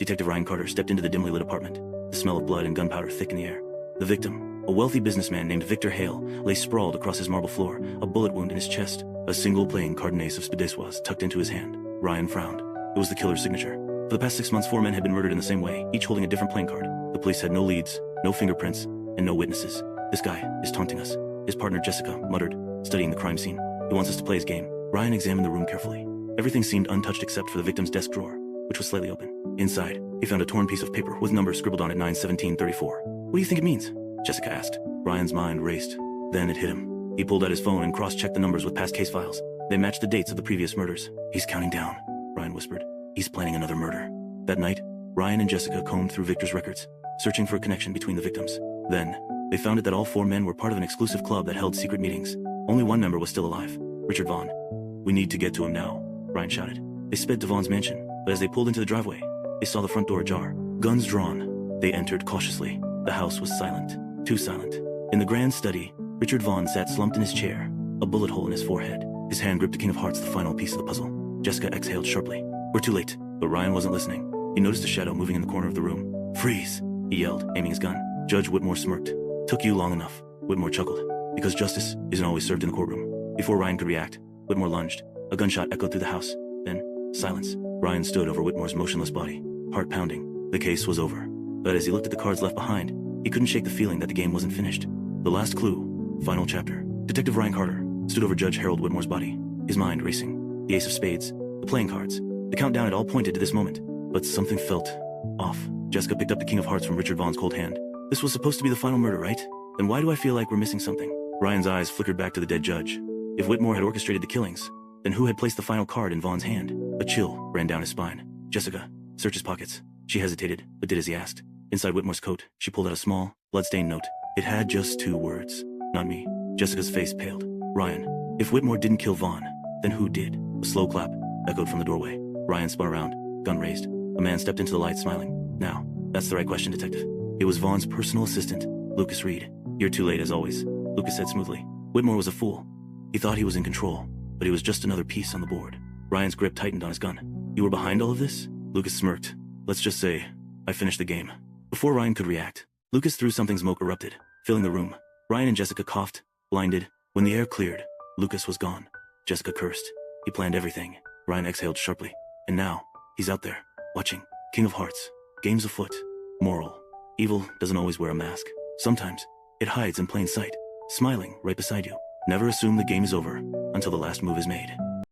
Detective Ryan Carter stepped into the dimly lit apartment, the smell of blood and gunpowder thick in the air. The victim, a wealthy businessman named Victor Hale, lay sprawled across his marble floor, a bullet wound in his chest, a single playing card and ace of spades was tucked into his hand. Ryan frowned. It was the killer's signature. For the past 6 months, 4 men had been murdered in the same way, each holding a different playing card. The police had no leads, no fingerprints, and no witnesses. "This guy is taunting us," his partner Jessica muttered, studying the crime scene. "He wants us to play his game." Ryan examined the room carefully. Everything seemed untouched except for the victim's desk drawer, which was slightly open. Inside, he found a torn piece of paper with numbers scribbled on it 9/17/34. "What do you think it means?" Jessica asked. Ryan's mind raced. Then it hit him. He pulled out his phone and cross-checked the numbers with past case files. They matched the dates of the previous murders. "He's counting down," Ryan whispered. "He's planning another murder." That night, Ryan and Jessica combed through Victor's records, searching for a connection between the victims. Then, they found out that all 4 men were part of an exclusive club that held secret meetings. Only one member was still alive, Richard Vaughn. "We need to get to him now," Ryan shouted. They sped to Vaughn's mansion, but as they pulled into the driveway, they saw the front door ajar. Guns drawn, they entered cautiously. The house was silent, too silent. In the grand study, Richard Vaughn sat slumped in his chair, a bullet hole in his forehead. His hand gripped the King of Hearts, the final piece of the puzzle. Jessica exhaled sharply. "We're too late," but Ryan wasn't listening. He noticed a shadow moving in the corner of the room. "Freeze!" he yelled, aiming his gun. Judge Whitmore smirked. "Took you long enough," Whitmore chuckled. "Because justice isn't always served in the courtroom." Before Ryan could react, Whitmore lunged. A gunshot echoed through the house. Then, silence. Ryan stood over Whitmore's motionless body, heart pounding. The case was over. But as he looked at the cards left behind, he couldn't shake the feeling that the game wasn't finished. The last clue, final chapter. Detective Ryan Carter stood over Judge Harold Whitmore's body, his mind racing. The ace of spades, the playing cards, the countdown had all pointed to this moment. But something felt off. Jessica picked up the King of Hearts from Richard Vaughn's cold hand. "This was supposed to be the final murder, right? Then why do I feel like we're missing something?" Ryan's eyes flickered back to the dead judge. If Whitmore had orchestrated the killings, then who had placed the final card in Vaughn's hand? A chill ran down his spine. "Jessica, search his pockets." She hesitated, but did as he asked. Inside Whitmore's coat, she pulled out a small, blood-stained note. It had just 2 words. "Not me." Jessica's face paled. "Ryan, if Whitmore didn't kill Vaughn, then who did?" A slow clap echoed from the doorway. Ryan spun around, gun raised. A man stepped into the light, smiling. "Now, that's the right question, Detective." It was Vaughn's personal assistant, Lucas Reed. "You're too late, as always," Lucas said smoothly. Whitmore was a fool. He thought he was in control, but he was just another piece on the board. Ryan's grip tightened on his gun. "You were behind all of this?" Lucas smirked. "Let's just say, I finished the game." Before Ryan could react, Lucas threw something. Smoke erupted, filling the room. Ryan and Jessica coughed, blinded. When the air cleared, Lucas was gone. Jessica cursed. He planned everything. Ryan exhaled sharply. And now, he's out there, watching. King of Hearts. Games afoot. Moral. Evil doesn't always wear a mask. Sometimes, it hides in plain sight, smiling right beside you. Never assume the game is over until the last move is made.